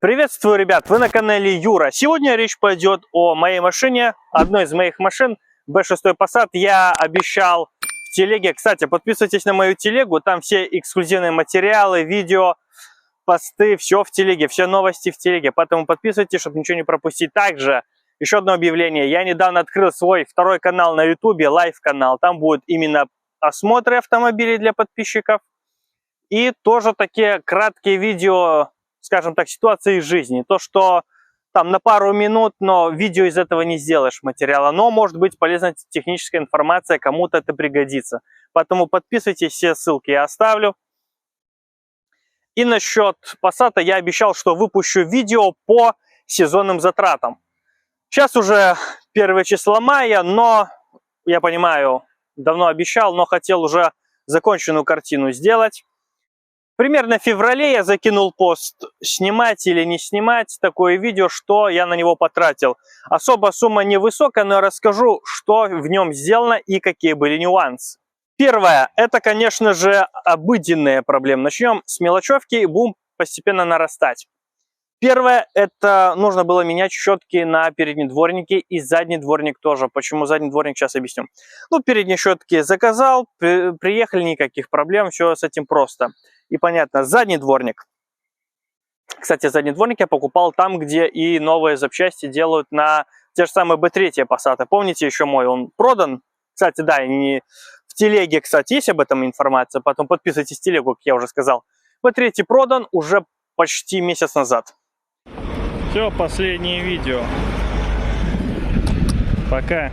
Приветствую, ребят! Вы на канале Юра. Сегодня речь пойдет о моей машине, одной из моих машин, B6 Passat. Я обещал в телеге, кстати, подписывайтесь на мою телегу, там все эксклюзивные материалы, видео, посты, все в телеге, все новости в телеге. Поэтому подписывайтесь, чтобы ничего не пропустить. Также еще одно объявление. Я недавно открыл свой второй канал на YouTube, лайв-канал. Там будут именно осмотры автомобилей для подписчиков. И тоже такие краткие видео, скажем так, ситуации из жизни. То, что там на пару минут, но видео из этого не сделаешь материала. Но может быть полезная техническая информация, кому-то это пригодится. Поэтому подписывайтесь, все ссылки я оставлю. И насчет Passat я обещал, что выпущу видео по сезонным затратам. Сейчас уже 1 число мая, но, я понимаю, давно обещал, но хотел уже законченную картину сделать. Примерно в феврале я закинул пост, снимать или не снимать такое видео, что я на него потратил. Особо сумма невысокая, но я расскажу, что в нем сделано и какие были нюансы. Первое, это, конечно же, обыденные проблемы. Начнем с мелочевки и будем постепенно нарастать. Первое, это нужно было менять щетки на передние дворники и задний дворник тоже. Почему задний дворник, сейчас объясню. Ну, передние щетки заказал, приехали, никаких проблем, все с этим просто. И понятно, задний дворник. Кстати, задний дворник я покупал там, где и новые запчасти делают на те же самые B3 Passat. Помните еще мой, он продан. Кстати, да, не в телеге, кстати, есть об этом информация. Потом подписывайтесь в телегу, как я уже сказал. B3 продан уже почти месяц назад. Все, последнее видео. Пока.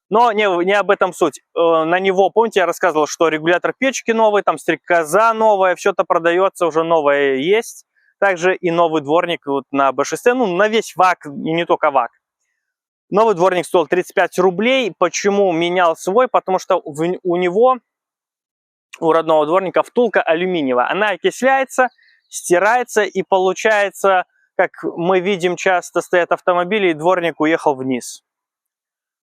Но не об этом суть. На него, помните, я рассказывал, что регулятор печки новый, там стрекоза новая, все это продается, уже новое есть. Также и новый дворник вот на B6, ну, на весь ВАК, и не только ВАК. Новый дворник стоил 35 рублей. Почему менял свой? Потому что у него, у родного дворника, втулка алюминиевая. Она окисляется, стирается, и получается, как мы видим, часто стоят автомобили, и дворник уехал вниз.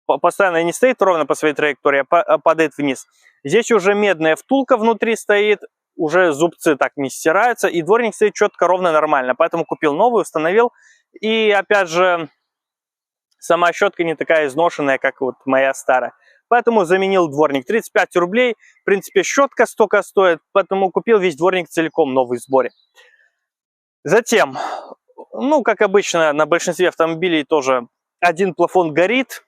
Постоянно не стоит ровно по своей траектории, а падает вниз. Здесь уже медная втулка внутри стоит, уже зубцы так не стираются, и дворник стоит четко, ровно, нормально. Поэтому купил новый, установил. И опять же, сама щетка не такая изношенная, как вот моя старая. Поэтому заменил дворник. 35 рублей. В принципе, щетка столько стоит, поэтому купил весь дворник целиком, новый в сборе. Затем, ну, как обычно, на большинстве автомобилей тоже один плафон горит.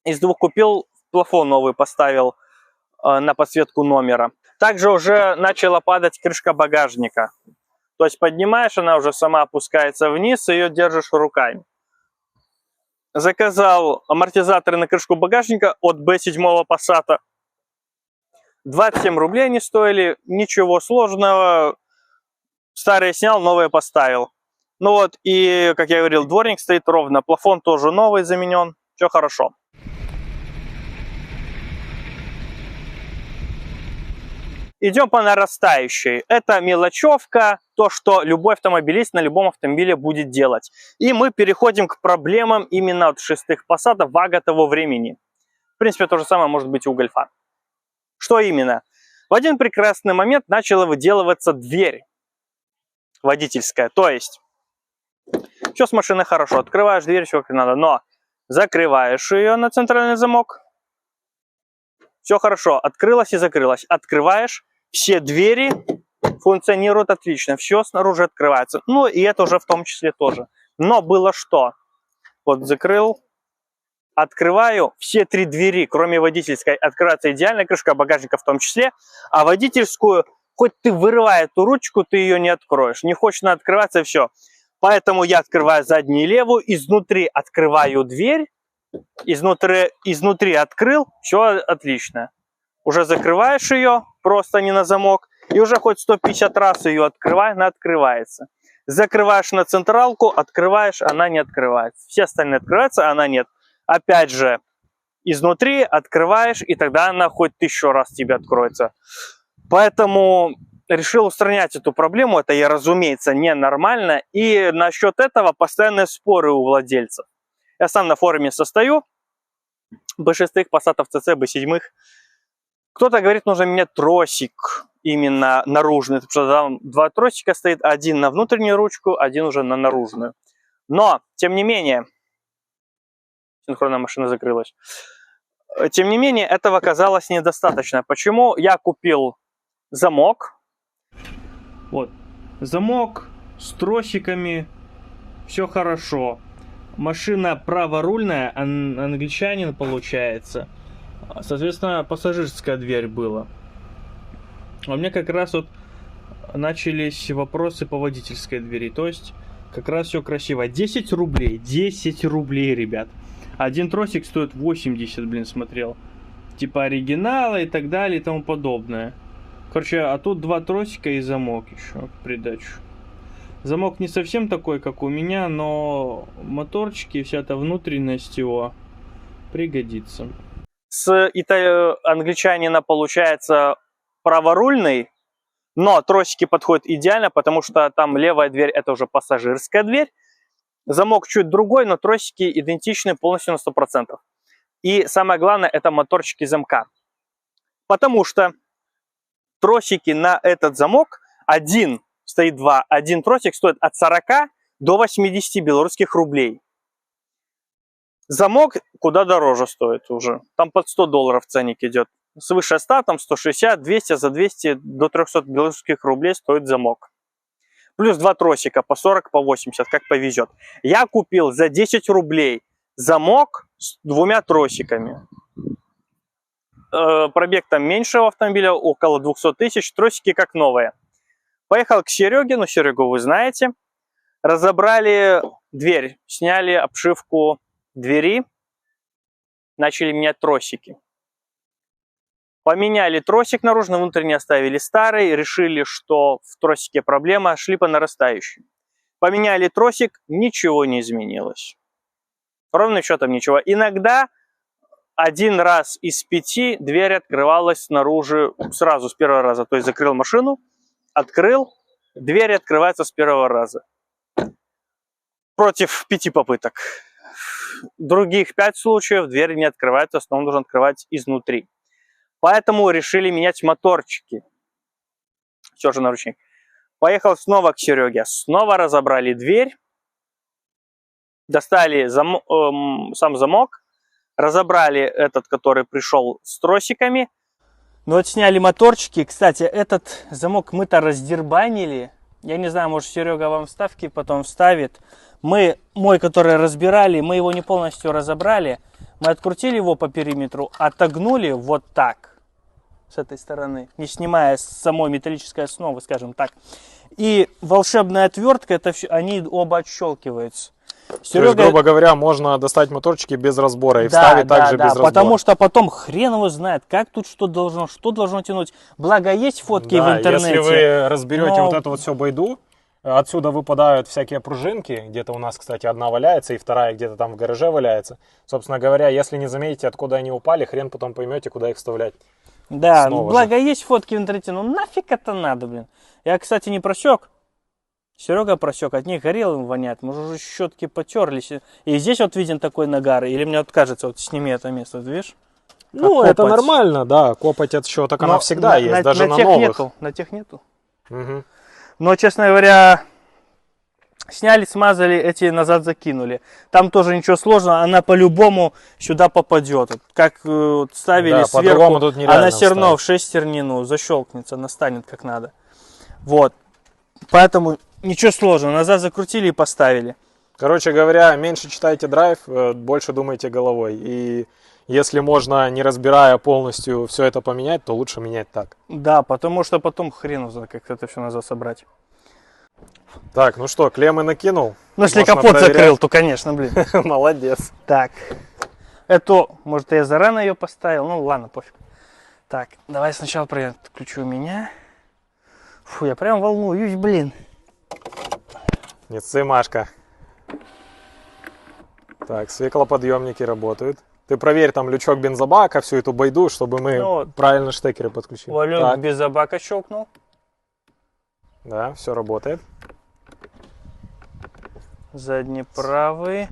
Из двух купил, плафон новый поставил на подсветку номера. Также уже начала падать крышка багажника. То есть поднимаешь, она уже сама опускается вниз, и ее держишь руками. Заказал амортизаторы на крышку багажника от B7 Passat. 27 рублей они стоили, ничего сложного. Старые снял, новые поставил. Ну вот, и, как я говорил, дворник стоит ровно, плафон тоже новый заменен, все хорошо. Идем по нарастающей. Это мелочевка, то, что любой автомобилист на любом автомобиле будет делать. И мы переходим к проблемам именно от шестых Passat ВАГа того времени. В принципе, то же самое может быть и у Гольфа. Что именно? В один прекрасный момент начала выделываться дверь водительская. То есть, все с машиной хорошо, открываешь дверь, все как надо, но закрываешь ее на центральный замок. Все хорошо, открылась и закрылась. Открываешь, все двери функционируют отлично, все снаружи открывается. Ну и это уже в том числе тоже. Но было что? Вот закрыл, открываю, все три двери, кроме водительской, открывается идеально, крышка багажника в том числе. А водительскую, хоть ты вырывай эту ручку, ты ее не откроешь. Не хочет она открываться, и все. Поэтому я открываю заднюю и левую, изнутри открываю дверь. Изнутри открыл, все отлично. Уже закрываешь ее, просто не на замок, и уже хоть 150 раз ее открывай, она открывается. Закрываешь на централку, открываешь, она не открывается. Все остальные открываются, а она нет. Опять же, изнутри открываешь, и тогда она хоть 1000 раз тебе откроется. Поэтому решил устранять эту проблему, это, разумеется, ненормально. И насчет этого постоянные споры у владельцев. Я сам на форуме состою, B6, Passat CC, B7. Кто-то говорит, нужно менять тросик. именно наружный, потому что там два тросика стоит, один на внутреннюю ручку, один уже на наружную. Но, тем не менее, синхронная машина закрылась. Тем не менее, этого оказалось недостаточно. Почему? Я купил замок. Вот, замок с тросиками, все хорошо. Машина праворульная, англичанин получается. Соответственно, пассажирская дверь была. А у меня как раз вот начались вопросы по водительской двери. То есть, как раз все красиво. 10 рублей. 10 рублей, ребят. Один тросик стоит 80, блин, смотрел. Типа оригинала и так далее и тому подобное. Короче, а тут два тросика и замок еще в придачу. Замок не совсем такой, как у меня, но моторчики и вся эта внутренность его пригодится. С англичанина получается праворульный, но тросики подходят идеально, потому что там левая дверь это уже пассажирская дверь. Замок чуть другой, но тросики идентичны полностью на 100%. И самое главное, это моторчики замка. Потому что тросики на этот замок, стоит два, один тросик стоит от 40 до 80 белорусских рублей. Замок куда дороже стоит уже. Там под $100 ценник идет. Свыше 100, там 160, 200, за 200 до 300 белорусских рублей стоит замок. Плюс два тросика по 40, по 80, как повезет. Я купил за 10 рублей замок с двумя тросиками. Пробег там меньше у автомобиля, около 200 тысяч, тросики как новые. Поехал к Сереге, ну Серегу вы знаете. Разобрали дверь, сняли обшивку двери, начали менять тросики. Поменяли тросик наружный, внутренний оставили старый, решили, что в тросике проблема, шли по нарастающей. Поменяли тросик, ничего не изменилось. Ровным счетом ничего. Иногда один раз из 5 дверь открывалась снаружи сразу с первого раза. То есть закрыл машину, открыл, дверь открывается с первого раза. Против 5 попыток. Других 5 случаев дверь не открывается, снова нужно открывать изнутри. Поэтому решили менять моторчики. Все же наручник. Поехал снова к Сереге. Снова разобрали дверь. Достали сам замок. Разобрали этот, который пришел с тросиками. Ну вот сняли моторчики. Кстати, этот замок мы-то раздербанили. Я не знаю, может Серега вам вставки потом вставит. Мой, который разбирали, мы его не полностью разобрали. Мы открутили его по периметру, отогнули вот так, с этой стороны, не снимая самой металлической основы, скажем так. И волшебная отвертка, это все, они оба отщелкиваются. Серега... То есть, грубо говоря, можно достать моторчики без разбора и вставить также без разбора. Потому что потом хрен его знает, как тут что должно тянуть. Благо есть фотки в интернете. Если вы разберете вот это вот все байду, отсюда выпадают всякие пружинки. Где-то у нас, кстати, одна валяется, и вторая где-то там в гараже валяется. Собственно говоря, если не заметите, откуда они упали, хрен потом поймете, куда их вставлять. Да, снова благо есть фотки в интернете, но нафиг это надо, блин. Я, кстати, не просек. Серега просек, от них горелым воняет. Мы уже щетки потерлись. И здесь вот виден такой нагар. Или мне вот кажется, вот сними это место, видишь? Ну, это нормально, да. Копоть от щеток она всегда есть, даже на новых. Нету, на тех нету. Угу. Но, честно говоря, сняли, смазали, эти назад закинули. Там тоже ничего сложного, она по-любому сюда попадет. Как ставили, да, сверху, тут она все равно в шестернину защелкнется, она станет как надо. Вот. Поэтому ничего сложного, назад закрутили и поставили. Короче говоря, меньше читайте драйв, больше думайте головой. И если можно, не разбирая полностью, все это поменять, то лучше менять так. Да, потому что потом хрен узнает, как это все назад собрать. Так, ну что, клеммы накинул? Ну, если капот закрыл, то, конечно, блин. Молодец. Так, это, может, я зарано ее поставил, ну ладно, пофиг. Так, давай сначала проверим, ключи у меня. Фу, я прям волнуюсь, блин. Не ссы, Машка. Так, свеклоподъемники работают. Ты проверь там лючок бензобака, всю эту байду, чтобы мы правильно штекеры подключили. Валюк бензобака щелкнул. Да, все работает. Задний правый.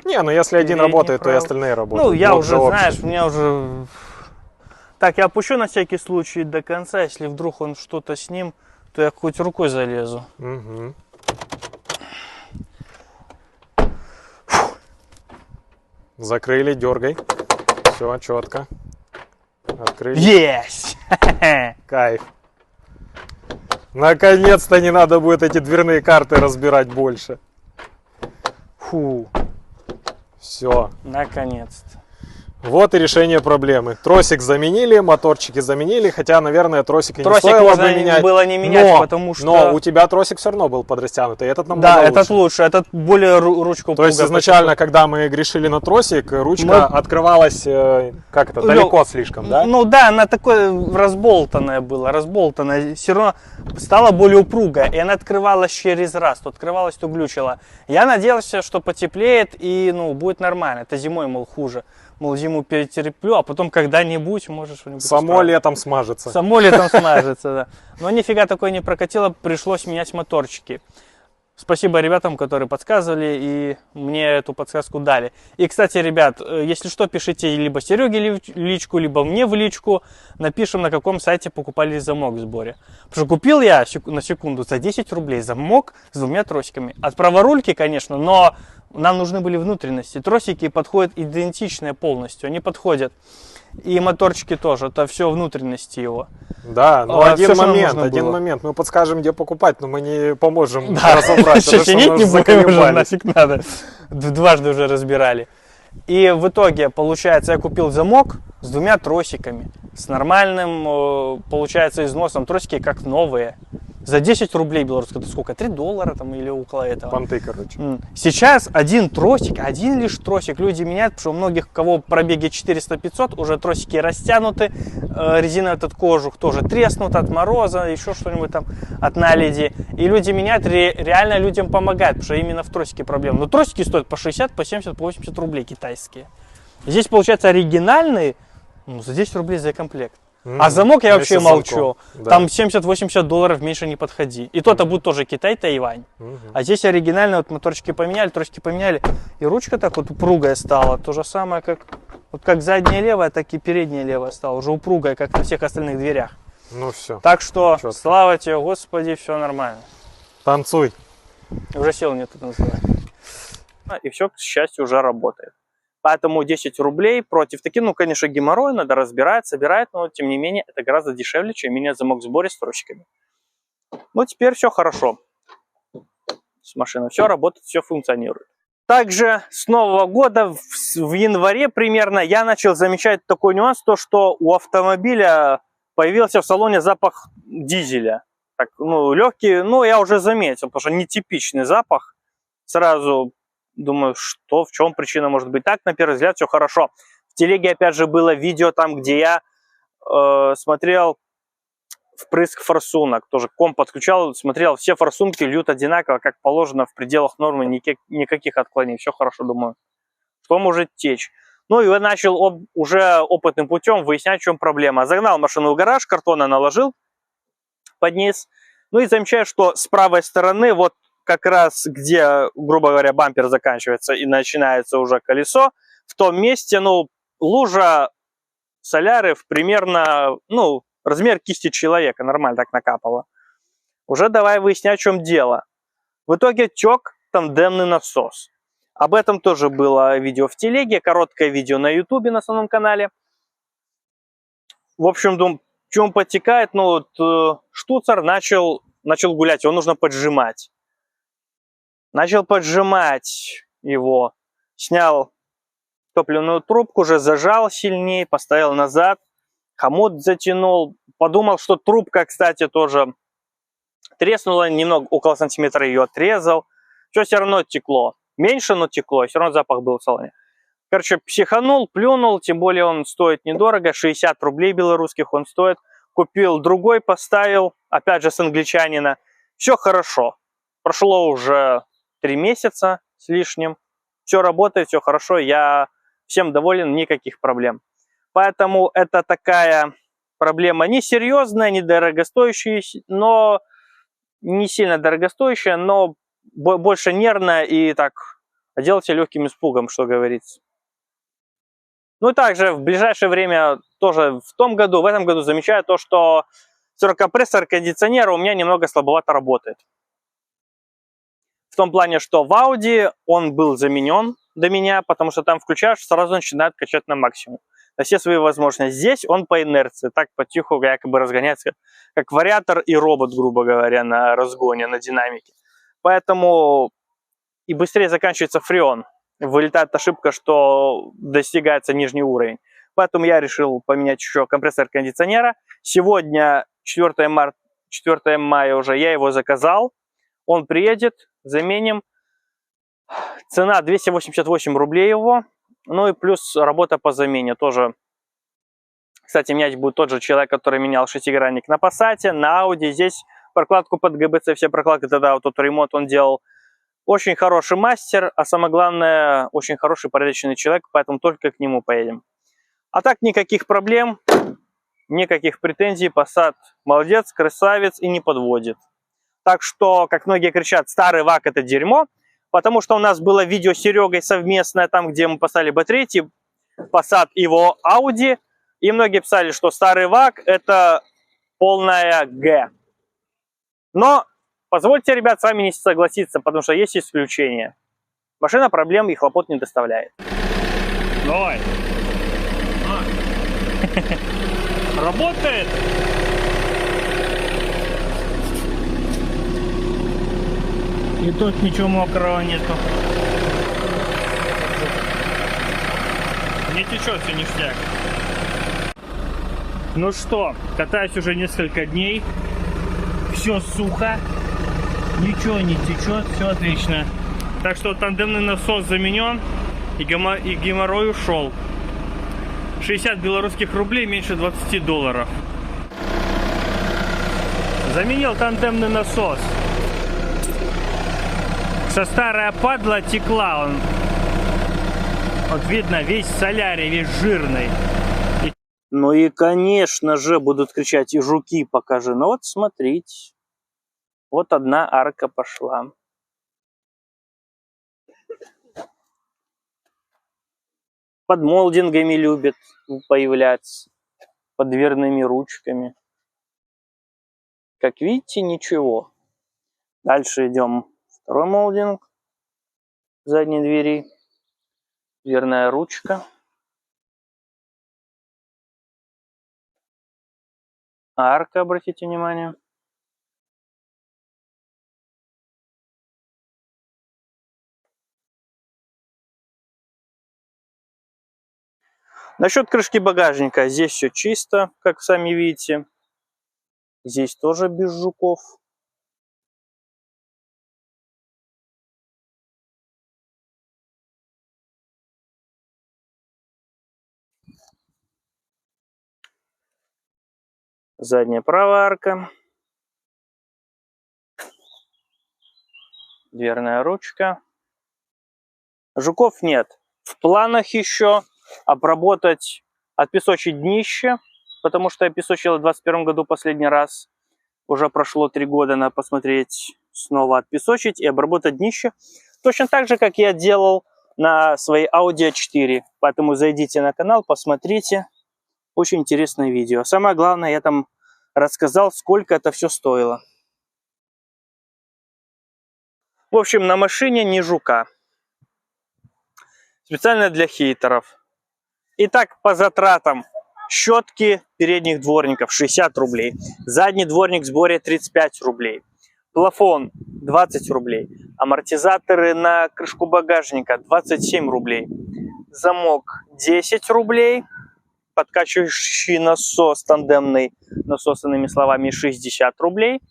Не, ну если один работает, то и остальные работают. Ну, я уже, знаешь, у меня уже... Так, я опущу на всякий случай до конца, если вдруг он что-то с ним, то я хоть рукой залезу. Угу. Закрыли, дергай. Все, четко. Открыли. Есть! Кайф. Наконец-то не надо будет эти дверные карты разбирать больше. Фу. Все. Наконец-то. Вот и решение проблемы. Тросик заменили, моторчики заменили, хотя, наверное, тросик и не стоило можно бы менять. было не менять, потому что... Но у тебя тросик все равно был подрастянутый, этот намного Да, лучше. этот лучше, этот более ручку. То есть изначально, когда мы грешили на тросик, ручка открывалась, как это, далеко слишком, да? Ну да, она такое разболтанная была, разболтанная. Все равно стала более упругая, и она открывалась через раз, то открывалась, то глючила. Я надеялся, что потеплеет и, ну, будет нормально. Это зимой, мол, хуже. Мол, зиму перетерплю, а потом когда-нибудь может что-нибудь Само исправить. летом смажется. Само летом смажется, да. Но нифига такое не прокатило, пришлось менять моторчики. Спасибо ребятам, которые подсказывали и мне эту подсказку дали. И, кстати, ребят, если что, пишите либо Сереге в личку, либо мне в личку. Напишем, на каком сайте покупали замок в сборе. Потому что купил я, на секунду, за 10 рублей замок с 2 тросиками. От праворульки, конечно, но нам нужны были внутренности. Тросики подходят идентичные полностью, они подходят. И моторчики тоже, это все внутренности его. Да, но один момент. Мы подскажем, где покупать, но мы не поможем разобрать. Чинить не будем уже, нафиг надо. Дважды уже разбирали. И в итоге, получается, я купил замок с 2 тросиками. С нормальным, получается, износом. Тросики как новые. За 10 рублей белорусских, это сколько? 3 доллара там или около этого. Понты, короче. Сейчас один тросик, один лишь тросик люди меняют, потому что у многих, у кого пробеги 400-500, уже тросики растянуты, резина этот кожух тоже треснут от мороза, еще что-нибудь там от наледи. И люди меняют, реально людям помогает, потому что именно в тросике проблема. Но тросики стоят по 60, по 70, по 80 рублей китайские. Здесь, получается, оригинальные, за 10 рублей за комплект. А замок я вообще молчу. Да. Там 70-80 долларов меньше не подходи. И то-то будет тоже Китай, Тайвань. А здесь оригинально, вот моторчики поменяли, тросики поменяли. И ручка так вот упругая стала. То же самое, как задняя левая, так и передняя левая стала. Уже упругая, как на всех остальных дверях. Ну все. Так что, четко. Слава тебе, Господи, все нормально. Танцуй. Уже сил нет танцевать. И все, к счастью, уже работает. Поэтому 10 рублей против таких, ну, конечно, геморрой, надо разбирать, собирать, но, тем не менее, это гораздо дешевле, чем менять замок в сборе с тросиками. Ну, теперь все хорошо. С машиной все работает, все функционирует. Также с Нового года, в январе примерно, я начал замечать такой нюанс, то, что у автомобиля появился в салоне запах дизеля. Так, ну, легкий, ну, я уже заметил, потому что нетипичный запах. Сразу думаю, что, в чем причина может быть. Так, на первый взгляд, все хорошо. В телеге, опять же, было видео там, где я смотрел впрыск форсунок. Тоже комп подключал, смотрел, все форсунки льют одинаково, как положено, в пределах нормы, никаких отклонений. Все хорошо, думаю. Что может течь? Ну, и я начал уже опытным путем выяснять, в чем проблема. Загнал машину в гараж, картона наложил под низ. Ну, и замечаю, что с правой стороны, вот как раз где, грубо говоря, бампер заканчивается и начинается уже колесо, в том месте, ну, лужа соляры в примерно, ну, размер кисти человека, нормально так накапало. Уже давай выяснять, в чем дело. В итоге тек тандемный насос. Об этом тоже было видео в телеге, короткое видео на ютубе на основном канале. В общем, думаю, в чем подтекает, ну, вот штуцер начал гулять, его нужно поджимать. Начал поджимать его, снял топливную трубку, уже зажал сильнее, поставил назад, хомут затянул, подумал, что трубка, кстати, тоже треснула немного, около сантиметра ее отрезал, все равно текло, меньше, но текло, все равно запах был в салоне. Короче, психанул, плюнул, тем более он стоит недорого, 60 рублей белорусских он стоит, купил другой, поставил, опять же с англичанина, все хорошо, прошло уже 3 месяца с лишним. Все работает, все хорошо, я всем доволен, никаких проблем. Поэтому это такая проблема не серьезная, не дорогостоящая, но не сильно дорогостоящая, но больше нервная и так, отделаться легким испугом, что говорится. Ну и также в ближайшее время, тоже в этом году замечаю то, что компрессор кондиционера у меня немного слабовато работает. В том плане, что в Audi он был заменен до меня, потому что там включаешь, сразу начинает качать на максимум. На все свои возможности. Здесь он по инерции, так потиху якобы разгоняется, как вариатор и робот, грубо говоря, на разгоне, на динамике. Поэтому и быстрее заканчивается фреон. Вылетает ошибка, что достигается нижний уровень. Поэтому я решил поменять еще компрессор кондиционера. Сегодня 4 мая уже, я его заказал. Он приедет, заменим. Цена 288 рублей его. Ну и плюс работа по замене тоже. Кстати, менять будет тот же человек, который менял шестигранник на Passat, на Audi. Здесь прокладку под ГБЦ, все прокладки, тогда вот тот ремонт он делал. Очень хороший мастер, а самое главное, очень хороший, порядочный человек, поэтому только к нему поедем. А так никаких проблем, никаких претензий. Passat молодец, красавец и не подводит. Так что, как многие кричат, старый ВАК это дерьмо, потому что у нас было видео с Серегой совместное, там, где мы поставили B3, Passat и его Audi, и многие писали, что старый ВАК это полная Г. Но позвольте, ребят, с вами не согласиться, потому что есть исключения. Машина проблем и хлопот не доставляет. Ой. Работает? И тут ничего мокрого нету. Не течет, все ништяк. Ну что, катаюсь уже несколько дней. Все сухо. Ничего не течет, все отлично. Так что тандемный насос заменен и геморрой ушел. 60 белорусских рублей, меньше 20 долларов. Заменил тандемный насос. Со старая падла текла он. Вот видно, весь в соляре, весь жирный. Ну и, конечно же, будут кричать: и жуки покажи. Ну вот, смотрите. Вот одна арка пошла. Под молдингами любят появляться. Под дверными ручками. Как видите, ничего. Дальше идем. Второй молдинг задней двери. Дверная ручка. Арка, обратите внимание. Насчет крышки багажника. Здесь все чисто, как сами видите. Здесь тоже без жуков. Задняя правая арка. Дверная ручка. Жуков нет. В планах еще обработать, отпесочить днище, потому что я песочил в 2021 году последний раз. Уже прошло 3 года, надо посмотреть, снова отпесочить и обработать днище. Точно так же, как я делал на своей Audi A4. Поэтому зайдите на канал, посмотрите. Очень интересное видео. Самое главное, я там рассказал, сколько это все стоило. В общем, на машине не жука. Специально для хейтеров. Итак, по затратам. Щетки передних дворников 60 рублей. Задний дворник в сборе 35 рублей. Плафон 20 рублей. Амортизаторы на крышку багажника 27 рублей. Замок 10 рублей. Подкачивающий насос тандемный, насос, иными словами, 60 рублей.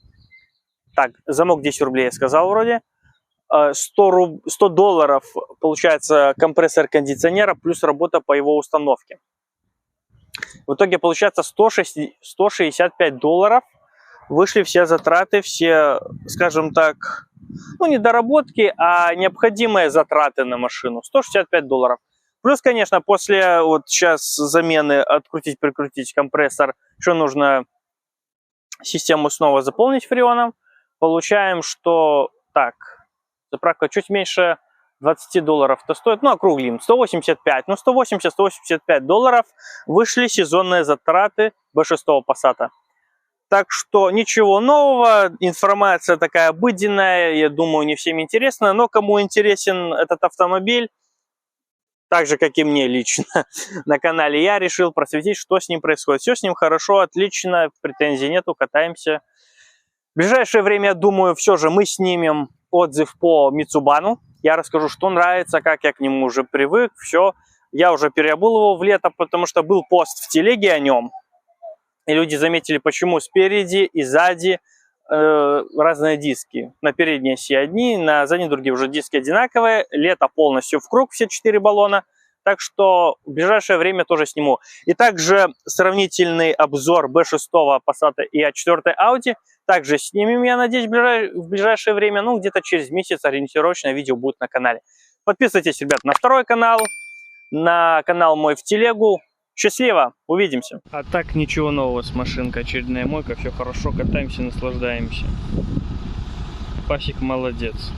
Так, замок 10 рублей я сказал вроде. 100 долларов получается компрессор кондиционера плюс работа по его установке. В итоге получается 165 долларов. Вышли все затраты, все, скажем так, ну не доработки, а необходимые затраты на машину. 165 долларов. Плюс, конечно, после вот сейчас замены открутить-прикрутить компрессор, еще нужно систему снова заполнить фреоном. Получаем, что так, заправка чуть меньше $20-то стоит, ну, округлим, 185. Ну, 180-185 долларов вышли сезонные затраты B6 Passat. Так что ничего нового, информация такая обыденная, я думаю, не всем интересна, но кому интересен этот автомобиль, так же, как и мне лично на канале, я решил просветить, что с ним происходит. Все с ним хорошо, отлично, претензий нету, катаемся. В ближайшее время, я думаю, все же мы снимем отзыв по Мицубану. Я расскажу, что нравится, как я к нему уже привык, все. Я уже переобул его в лето, потому что был пост в телеге о нем. И люди заметили, почему спереди и сзади разные диски. На передней оси одни, на задней другие уже диски одинаковые. Лето полностью в круг, все 4 баллона. Так что в ближайшее время тоже сниму. И также сравнительный обзор B6 Passat и A4 Audi также снимем, я надеюсь, в ближайшее время. Ну, где-то через месяц ориентировочное видео будет на канале. Подписывайтесь, ребят, на второй канал, на канал мой в телегу. Счастливо, увидимся. А так ничего нового с машинкой, очередная мойка, все хорошо, катаемся, наслаждаемся. Пасик молодец.